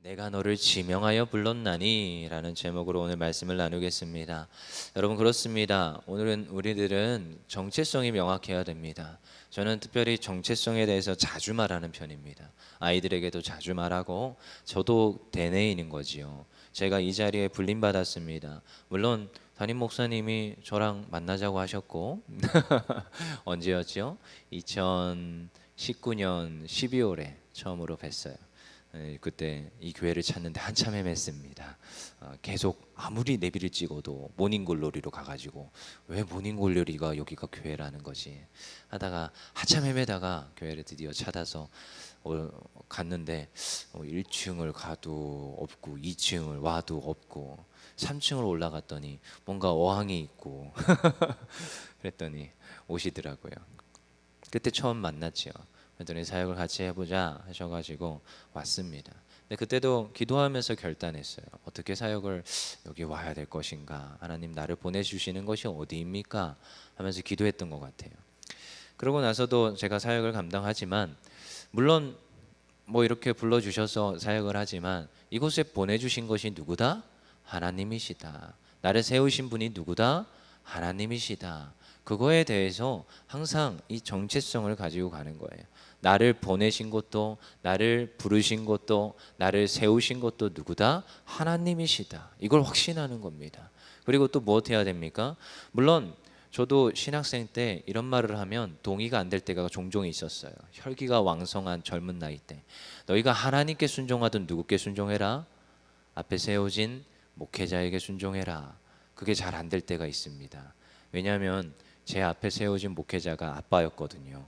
내가 너를 지명하여 불렀나니 라는 제목으로 오늘 말씀을 나누겠습니다. 여러분, 그렇습니다. 오늘은 우리들은 정체성이 명확해야 됩니다. 저는 특별히 정체성에 대해서 자주 말하는 편입니다. 아이들에게도 자주 말하고 저도 대내인인 거지요. 제가 이 자리에 불림받았습니다. 물론 담임 목사님이 저랑 만나자고 하셨고 언제였죠? 2019년 12월에 처음으로 뵀어요. 그때 이 교회를 찾는데 한참 헤맸습니다. 계속 아무리 내비를 찍어도 모닝글로리로 가가지고 왜 모닝글로리가 여기가 교회라는 거지 하다가 한참 헤매다가 교회를 드디어 찾아서 갔는데 1층을 가도 없고 2층을 와도 없고 3층으로 올라갔더니 뭔가 어항이 있고 그랬더니 오시더라고요. 그때 처음 만났죠. 그랬더니 사역을 같이 해보자 하셔가지고 왔습니다. 근데 그때도 기도하면서 결단했어요. 어떻게 사역을 여기 와야 될 것인가, 하나님 나를 보내주시는 것이 어디입니까 하면서 기도했던 것 같아요. 그러고 나서도 제가 사역을 감당하지만, 물론 뭐 이렇게 불러주셔서 사역을 하지만 이곳에 보내주신 것이 누구다? 하나님이시다. 나를 세우신 분이 누구다? 하나님이시다. 그거에 대해서 항상 이 정체성을 가지고 가는 거예요. 나를 보내신 것도, 나를 부르신 것도, 나를 세우신 것도 누구다? 하나님이시다. 이걸 확신하는 겁니다. 그리고 또 무엇 해야 됩니까? 물론 저도 신학생 때 이런 말을 하면 동의가 안 될 때가 종종 있었어요. 혈기가 왕성한 젊은 나이 때, 너희가 하나님께 순종하든 누구께 순종해라? 앞에 세워진 목회자에게 순종해라. 그게 잘 안 될 때가 있습니다. 왜냐하면 제 앞에 세워진 목회자가 아빠였거든요.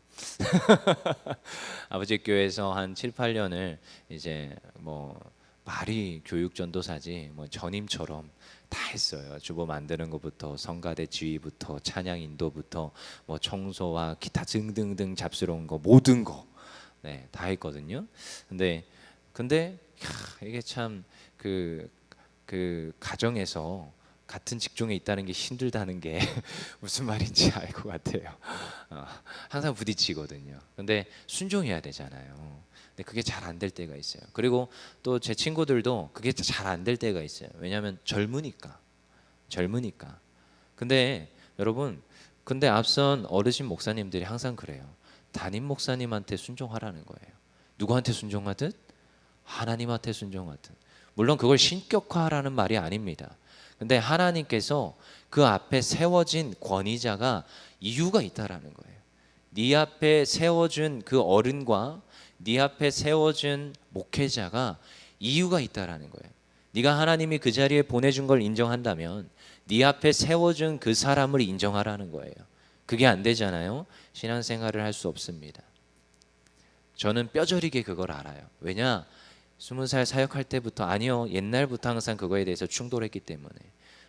아버지 교회에서 한 7, 8년을 이제 뭐 말이 교육 전도사지 뭐 전임처럼 다 했어요. 주보 만드는 것부터 성가대 지휘부터 찬양 인도부터 뭐 청소와 기타 등등등 잡스러운 거 모든 거 다 했거든요. 근데 이게 참 그 가정에서 같은 직종에 있다는 게 힘들다는 게 무슨 말인지 알 것 같아요. 항상 부딪히거든요. 근데 순종해야 되잖아요. 근데 그게 잘 안 될 때가 있어요. 그리고 또 제 친구들도 그게 잘 안 될 때가 있어요. 왜냐하면 젊으니까. 근데 여러분, 근데 앞선 어르신 목사님들이 항상 그래요. 담임 목사님한테 순종하라는 거예요. 누구한테 순종하듯? 하나님한테 순종하듯. 물론 그걸 신격화하라는 말이 아닙니다. 근데 하나님께서 그 앞에 세워진 권위자가 이유가 있다라는 거예요. 네 앞에 세워준 그 어른과 네 앞에 세워준 목회자가 이유가 있다라는 거예요. 네가 하나님이 그 자리에 보내준 걸 인정한다면 네 앞에 세워준 그 사람을 인정하라는 거예요. 그게 안 되잖아요. 신앙생활을 할 수 없습니다. 저는 뼈저리게 그걸 알아요. 왜냐? 20살 사역할 때부터, 아니요, 옛날부터 항상 그거에 대해서 충돌했기 때문에.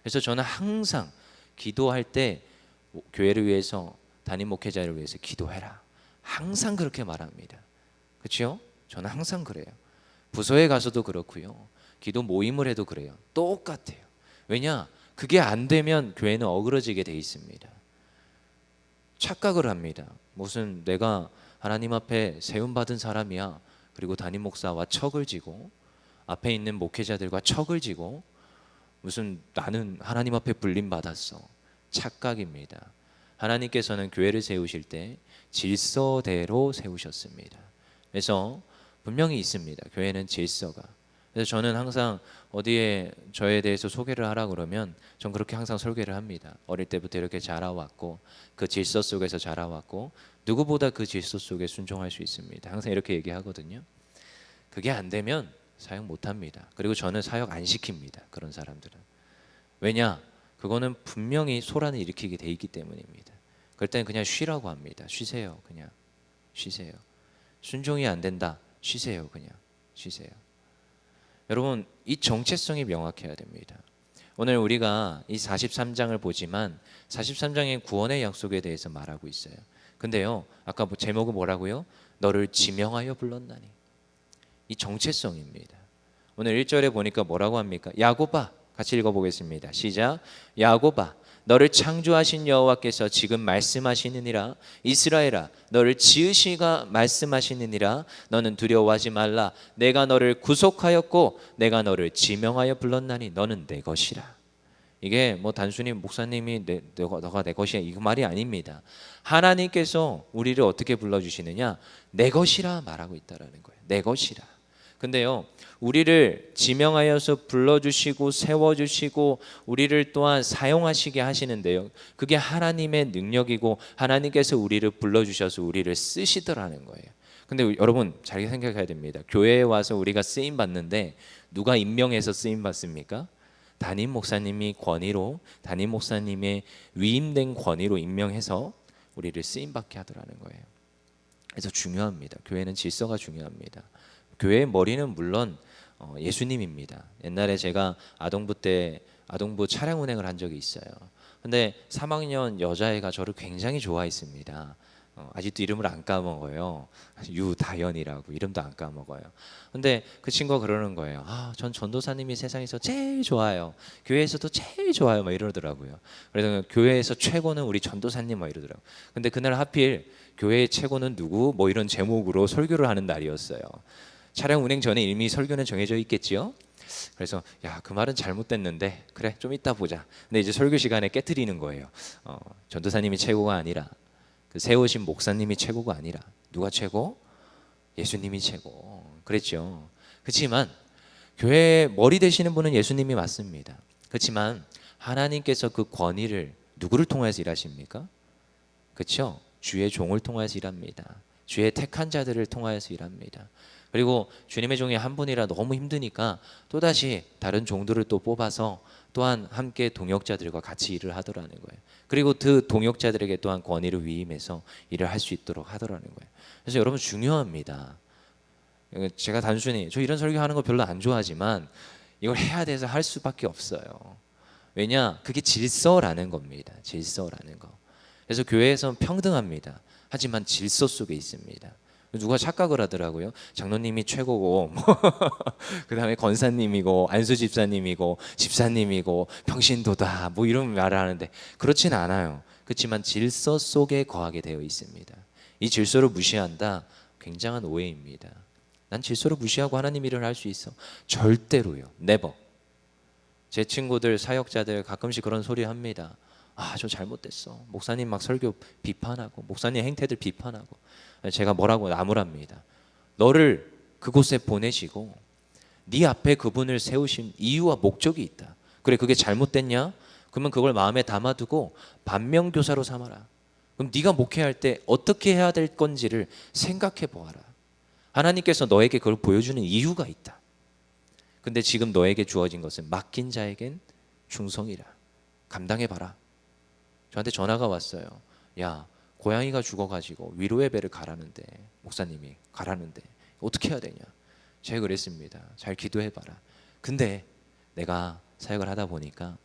그래서 저는 항상 기도할 때 교회를 위해서, 담임 목회자를 위해서 기도해라. 항상 그렇게 말합니다. 그렇죠? 저는 항상 그래요. 부서에 가서도 그렇고요. 기도 모임을 해도 그래요. 똑같아요. 왜냐? 그게 안 되면 교회는 어그러지게 돼 있습니다. 착각을 합니다. 무슨 내가 하나님 앞에 세움받은 사람이야. 그리고 담임 목사와 척을 지고 앞에 있는 목회자들과 척을 지고 무슨 나는 하나님 앞에 불림 받았어. 착각입니다. 하나님께서는 교회를 세우실 때 질서대로 세우셨습니다. 그래서 분명히 있습니다. 교회는 질서가. 그래서 저는 항상 어디에 저에 대해서 소개를 하라 그러면 전 그렇게 항상 설계를 합니다. 어릴 때부터 이렇게 자라왔고 그 질서 속에서 자라왔고 누구보다 그 질서 속에 순종할 수 있습니다. 항상 이렇게 얘기하거든요. 그게 안 되면 사역 못합니다. 그리고 저는 사역 안 시킵니다. 그런 사람들은. 왜냐? 그거는 분명히 소란을 일으키게 돼 있기 때문입니다. 그럴 때는 그냥 쉬라고 합니다. 쉬세요. 그냥 쉬세요. 순종이 안 된다. 쉬세요. 그냥 쉬세요. 여러분, 이 정체성이 명확해야 됩니다. 오늘 우리가 이 43장을 보지만 43장의 구원의 약속에 대해서 말하고 있어요. 근데요, 아까 제목은 뭐라고요? 너를 지명하여 불렀나니. 이 정체성입니다. 오늘 1절에 보니까 뭐라고 합니까? 야곱아, 같이 읽어보겠습니다. 시작. 야곱아, 너를 창조하신 여호와께서 지금 말씀하시느니라. 이스라엘아, 너를 지으시가 말씀하시느니라. 너는 두려워하지 말라. 내가 너를 구속하였고 내가 너를 지명하여 불렀나니 너는 내 것이라. 이게 뭐 단순히 목사님이 너가 내 것이야 이 말이 아닙니다. 하나님께서 우리를 어떻게 불러주시느냐, 내 것이라 말하고 있다라는 거예요. 내 것이라. 근데요, 우리를 지명하여서 불러주시고 세워주시고 우리를 또한 사용하시게 하시는데요, 그게 하나님의 능력이고 하나님께서 우리를 불러주셔서 우리를 쓰시더라는 거예요. 근데 여러분 잘 생각해야 됩니다. 교회에 와서 우리가 쓰임 받는데 누가 임명해서 쓰임 받습니까? 담임 목사님이 권위로, 담임 목사님의 위임된 권위로 임명해서 우리를 쓰임 받게 하더라는 거예요. 그래서 중요합니다. 교회는 질서가 중요합니다. 교회의 머리는 물론 예수님입니다. 옛날에 제가 아동부 때 아동부 차량 운행을 한 적이 있어요. 근데 3학년 여자애가 저를 굉장히 좋아했습니다. 아직도 이름을 안 까먹어요. 유다연이라고 이름도 안 까먹어요. 근데 그 친구가 그러는 거예요. 전 전도사님이 세상에서 제일 좋아요. 교회에서도 제일 좋아요. 막 이러더라고요. 그래서 교회에서 최고는 우리 전도사님 막 이러더라고요. 근데 그날 하필 교회의 최고는 누구? 뭐 이런 제목으로 설교를 하는 날이었어요. 차량 운행 전에 이미 설교는 정해져 있겠지요. 그래서 야, 그 말은 잘못됐는데 그래 좀 이따 보자. 근데 이제 설교 시간에 깨트리는 거예요. 전도사님이 최고가 아니라 그 세우신 목사님이 최고가 아니라 누가 최고? 예수님이 최고. 그랬죠. 그렇지만 교회의 머리 되시는 분은 예수님이 맞습니다. 그렇지만 하나님께서 그 권위를 누구를 통해서 일하십니까? 그렇죠? 주의 종을 통해서 일합니다. 주의 택한 자들을 통하여서 일합니다. 그리고 주님의 종이 한 분이라 너무 힘드니까 또다시 다른 종들을 또 뽑아서 또한 함께 동역자들과 같이 일을 하더라는 거예요. 그리고 그 동역자들에게 또한 권위를 위임해서 일을 할 수 있도록 하더라는 거예요. 그래서 여러분 중요합니다. 제가 단순히 저 이런 설교하는 거 별로 안 좋아하지만 이걸 해야 돼서 할 수밖에 없어요. 왜냐? 그게 질서라는 겁니다. 질서라는 거. 그래서 교회에서는 평등합니다. 하지만 질서 속에 있습니다. 누가 착각을 하더라고요. 장로님이 최고고 그 다음에 권사님이고 안수 집사님이고 집사님이고 평신도다 뭐 이런 말을 하는데 그렇진 않아요. 그렇지만 질서 속에 거하게 되어 있습니다. 이 질서를 무시한다? 굉장한 오해입니다. 난 질서를 무시하고 하나님 일을 할 수 있어? 절대로요. never. 제 친구들 사역자들 가끔씩 그런 소리 합니다. 저 잘못됐어. 목사님 막 설교 비판하고 목사님 행태들 비판하고. 제가 뭐라고 나무랍니다. 너를 그곳에 보내시고 네 앞에 그분을 세우신 이유와 목적이 있다. 그래, 그게 잘못됐냐? 그러면 그걸 마음에 담아두고 반면교사로 삼아라. 그럼 네가 목회할 때 어떻게 해야 될 건지를 생각해 보아라. 하나님께서 너에게 그걸 보여주는 이유가 있다. 근데 지금 너에게 주어진 것은 맡긴 자에겐 충성이라. 감당해봐라. 저한테 전화가 왔어요. 야, 고양이가 죽어가지고 위로의 배를 가라는데, 목사님이 가라는데 어떻게 해야 되냐. 제가 그랬습니다. 잘 기도해봐라. 근데 내가 사역을 하다 보니까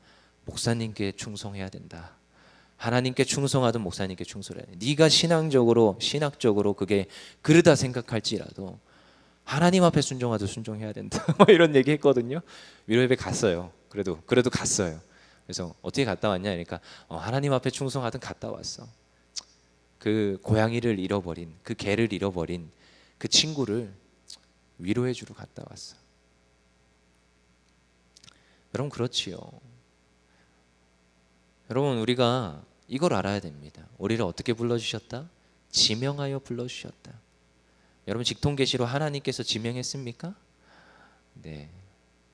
목사님께 충성해야 된다. 하나님께 충성하든 목사님께 충성해야 돼. 네가 신학적으로 그게 그러다 생각할지라도 하나님 앞에 순종하듯 순종해야 된다. 이런 얘기 했거든요. 위로의 배 갔어요. 그래도 갔어요. 그래서 어떻게 갔다 왔냐 그러니까 하나님 앞에 충성하든 갔다 왔어. 그 고양이를 잃어버린, 그 개를 잃어버린 그 친구를 위로해 주러 갔다 왔어. 여러분 그렇지요. 여러분 우리가 이걸 알아야 됩니다. 우리를 어떻게 불러주셨다? 지명하여 불러주셨다. 여러분 직통계시로 하나님께서 지명했습니까? 네.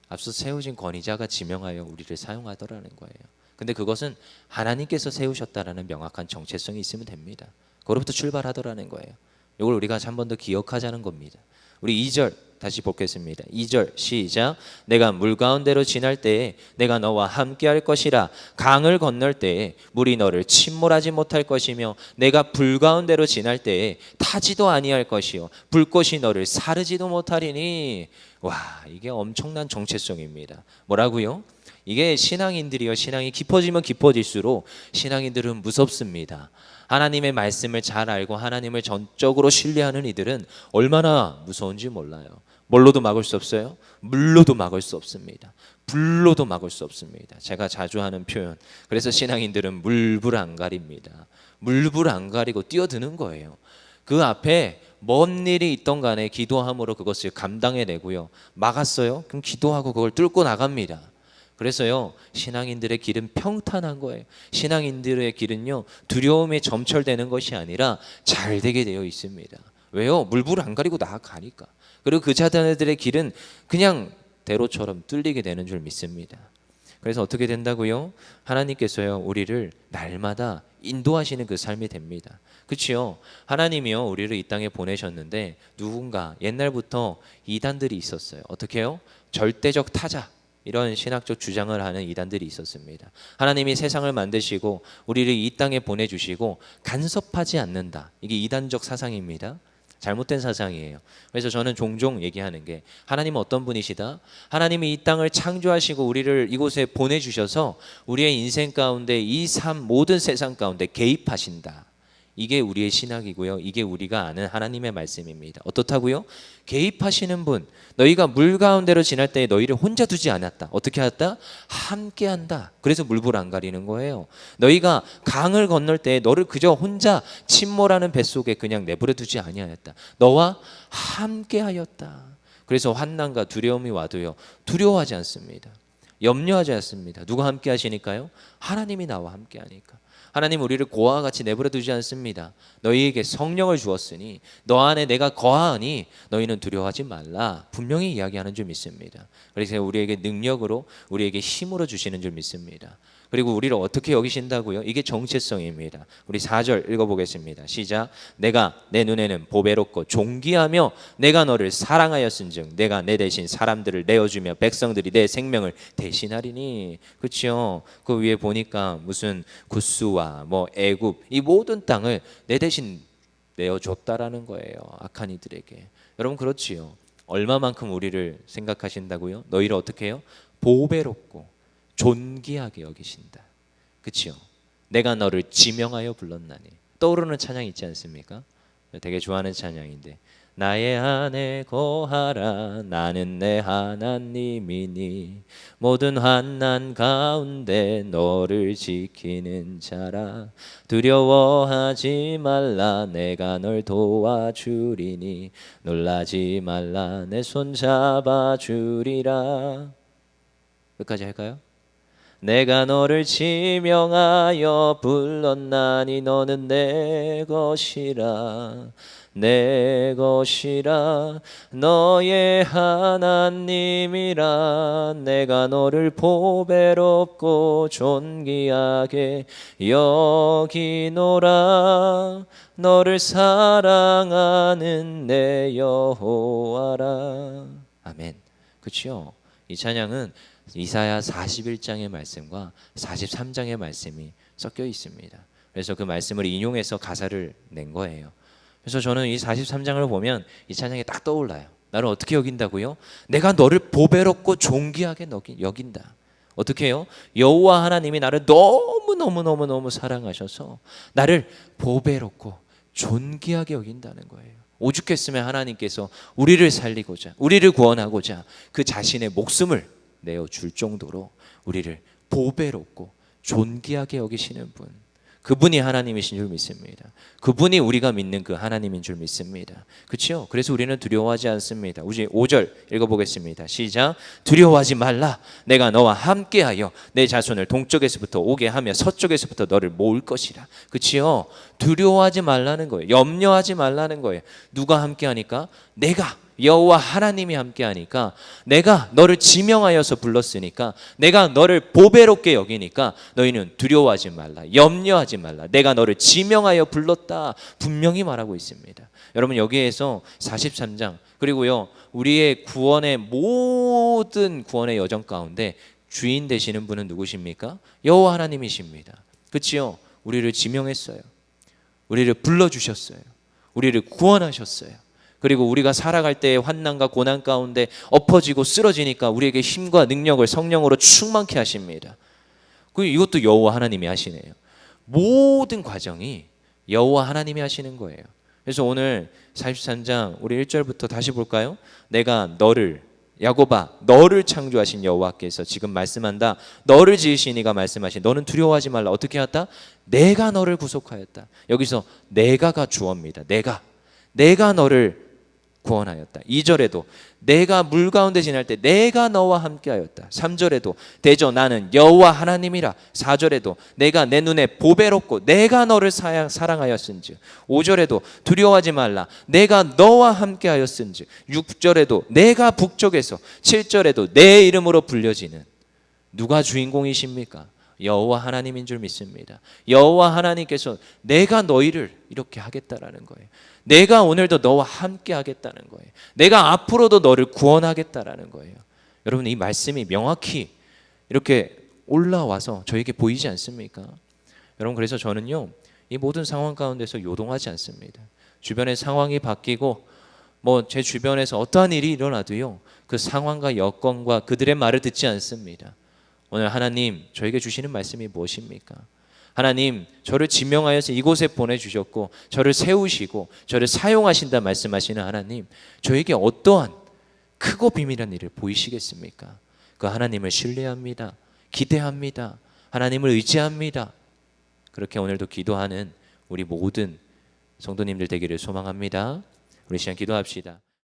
앞서 세우신 권위자가 지명하여 우리를 사용하더라는 거예요. 근데 그것은 하나님께서 세우셨다라는 명확한 정체성이 있으면 됩니다. 그로부터 출발하더라는 거예요. 이걸 우리가 한 번 더 기억하자는 겁니다. 우리 2절 다시 보겠습니다. 2절 시작. 내가 물 가운데로 지날 때에 내가 너와 함께 할 것이라. 강을 건널 때에 물이 너를 침몰하지 못할 것이며 내가 불 가운데로 지날 때에 타지도 아니할 것이요 불꽃이 너를 사르지도 못하리니. 와, 이게 엄청난 정체성입니다. 뭐라고요? 이게 신앙인들이요, 신앙이 깊어지면 깊어질수록 신앙인들은 무섭습니다. 하나님의 말씀을 잘 알고 하나님을 전적으로 신뢰하는 이들은 얼마나 무서운지 몰라요. 뭘로도 막을 수 없어요? 물로도 막을 수 없습니다. 불로도 막을 수 없습니다. 제가 자주 하는 표현. 그래서 신앙인들은 물불 안 가립니다. 물불 안 가리고 뛰어드는 거예요. 그 앞에 뭔 일이 있던 간에 기도함으로 그것을 감당해내고요. 막았어요? 그럼 기도하고 그걸 뚫고 나갑니다. 그래서요, 신앙인들의 길은 평탄한 거예요. 신앙인들의 길은요, 두려움에 점철되는 것이 아니라 잘 되게 되어 있습니다. 왜요? 물불 안 가리고 나아가니까. 그리고 그 자들의 길은 그냥 대로처럼 뚫리게 되는 줄 믿습니다. 그래서 어떻게 된다고요? 하나님께서요, 우리를 날마다 인도하시는 그 삶이 됩니다. 그렇죠? 하나님이요, 우리를 이 땅에 보내셨는데 누군가 옛날부터 이단들이 있었어요. 어떻게 해요? 절대적 타자, 이런 신학적 주장을 하는 이단들이 있었습니다. 하나님이 세상을 만드시고 우리를 이 땅에 보내주시고 간섭하지 않는다. 이게 이단적 사상입니다. 잘못된 사상이에요. 그래서 저는 종종 얘기하는 게, 하나님은 어떤 분이시다? 하나님이 이 땅을 창조하시고 우리를 이곳에 보내주셔서 우리의 인생 가운데 이 삶 모든 세상 가운데 개입하신다. 이게 우리의 신학이고요. 이게 우리가 아는 하나님의 말씀입니다. 어떻다고요? 개입하시는 분, 너희가 물 가운데로 지날 때 너희를 혼자 두지 않았다. 어떻게 했다? 함께한다. 그래서 물불 안 가리는 거예요. 너희가 강을 건널 때 너를 그저 혼자 침몰하는 뱃속에 그냥 내버려 두지 아니하였다. 너와 함께하였다. 그래서 환난과 두려움이 와도요, 두려워하지 않습니다. 염려하지 않습니다. 누가 함께 하시니까요? 하나님이 나와 함께 하니까. 하나님 우리를 고아와 같이 내버려 두지 않습니다. 너희에게 성령을 주었으니 너 안에 내가 거하니 너희는 두려워하지 말라. 분명히 이야기하는 줄 믿습니다. 그래서 우리에게 능력으로, 우리에게 힘으로 주시는 줄 믿습니다. 그리고 우리를 어떻게 여기신다고요? 이게 정체성입니다. 우리 4절 읽어보겠습니다. 시작. 내가 내 눈에는 보배롭고 존귀하며 내가 너를 사랑하였은즉 내가 내 대신 사람들을 내어주며 백성들이 내 생명을 대신하리니. 그렇죠? 그 위에 보니까 무슨 구스와 뭐 애굽, 이 모든 땅을 내 대신 내어줬다라는 거예요. 악한 이들에게. 여러분 그렇지요? 얼마만큼 우리를 생각하신다고요? 너희를 어떻게 해요? 보배롭고 존귀하게 여기신다. 그치요? 내가 너를 지명하여 불렀나니. 떠오르는 찬양 있지 않습니까? 되게 좋아하는 찬양인데, 나의 안에 거하라 나는 내 하나님이니 모든 환난 가운데 너를 지키는 자라. 두려워하지 말라 내가 널 도와주리니 놀라지 말라 내 손 잡아주리라. 끝까지 할까요? 내가 너를 지명하여 불렀나니 너는 내 것이라 내 것이라 너의 하나님이라. 내가 너를 보배롭고 존귀하게 여기노라. 너를 사랑하는 내 여호와라. 아멘. 그렇죠? 이 찬양은 이사야 41장의 말씀과 43장의 말씀이 섞여 있습니다. 그래서 그 말씀을 인용해서 가사를 낸 거예요. 그래서 저는 이 43장을 보면 이 찬양이 딱 떠올라요. 나를 어떻게 여긴다고요? 내가 너를 보배롭고 존귀하게 여긴다. 어떻게 해요? 여호와 하나님이 나를 너무 사랑하셔서 나를 보배롭고 존귀하게 여긴다는 거예요. 오죽했으면 하나님께서 우리를 살리고자, 우리를 구원하고자 그 자신의 목숨을 내어줄 정도로 우리를 보배롭고 존귀하게 여기시는 분, 그분이 하나님이신 줄 믿습니다. 그분이 우리가 믿는 그 하나님인 줄 믿습니다. 그렇죠? 그래서 우리는 두려워하지 않습니다. 우리 5절 읽어보겠습니다. 시작. 두려워하지 말라. 내가 너와 함께하여 내 자손을 동쪽에서부터 오게 하며 서쪽에서부터 너를 모을 것이라. 그렇죠? 두려워하지 말라는 거예요. 염려하지 말라는 거예요. 누가 함께하니까? 내가, 여호와 하나님이 함께하니까, 내가 너를 지명하여서 불렀으니까, 내가 너를 보배롭게 여기니까 너희는 두려워하지 말라, 염려하지 말라. 내가 너를 지명하여 불렀다. 분명히 말하고 있습니다. 여러분 여기에서 43장 그리고요 우리의 구원의 모든 구원의 여정 가운데 주인 되시는 분은 누구십니까? 여호와 하나님이십니다. 그렇지요? 우리를 지명했어요. 우리를 불러주셨어요. 우리를 구원하셨어요. 그리고 우리가 살아갈 때의 환난과 고난 가운데 엎어지고 쓰러지니까 우리에게 힘과 능력을 성령으로 충만케 하십니다. 이것도 여호와 하나님이 하시네요. 모든 과정이 여호와 하나님이 하시는 거예요. 그래서 오늘 43장 우리 1절부터 다시 볼까요? 내가 너를 야곱아 너를 창조하신 여호와께서 지금 말씀한다. 너를 지으신 이가 말씀하신 너는 두려워하지 말라. 어떻게 하였다? 내가 너를 구속하였다. 여기서 내가가 주어입니다. 내가 너를 구원하였다. 2절에도 내가 물 가운데 지날 때 내가 너와 함께하였다. 3절에도 대저 나는 여호와 하나님이라. 4절에도 내가 내 눈에 보배롭고 내가 너를 사랑하였은즉. 5절에도 두려워하지 말라 내가 너와 함께하였은즉. 6절에도 내가 북쪽에서. 7절에도 내 이름으로 불려지는. 누가 주인공이십니까? 여호와 하나님인 줄 믿습니다. 여호와 하나님께서 내가 너희를 이렇게 하겠다라는 거예요. 내가 오늘도 너와 함께 하겠다는 거예요. 내가 앞으로도 너를 구원하겠다라는 거예요. 여러분 이 말씀이 명확히 이렇게 올라와서 저에게 보이지 않습니까? 여러분 그래서 저는요 이 모든 상황 가운데서 요동하지 않습니다. 주변의 상황이 바뀌고 뭐 제 주변에서 어떠한 일이 일어나도요 그 상황과 여건과 그들의 말을 듣지 않습니다. 오늘 하나님 저에게 주시는 말씀이 무엇입니까? 하나님 저를 지명하여서 이곳에 보내주셨고 저를 세우시고 저를 사용하신다 말씀하시는 하나님 저에게 어떠한 크고 비밀한 일을 보이시겠습니까? 그 하나님을 신뢰합니다. 기대합니다. 하나님을 의지합니다. 그렇게 오늘도 기도하는 우리 모든 성도님들 되기를 소망합니다. 우리 시간 기도합시다.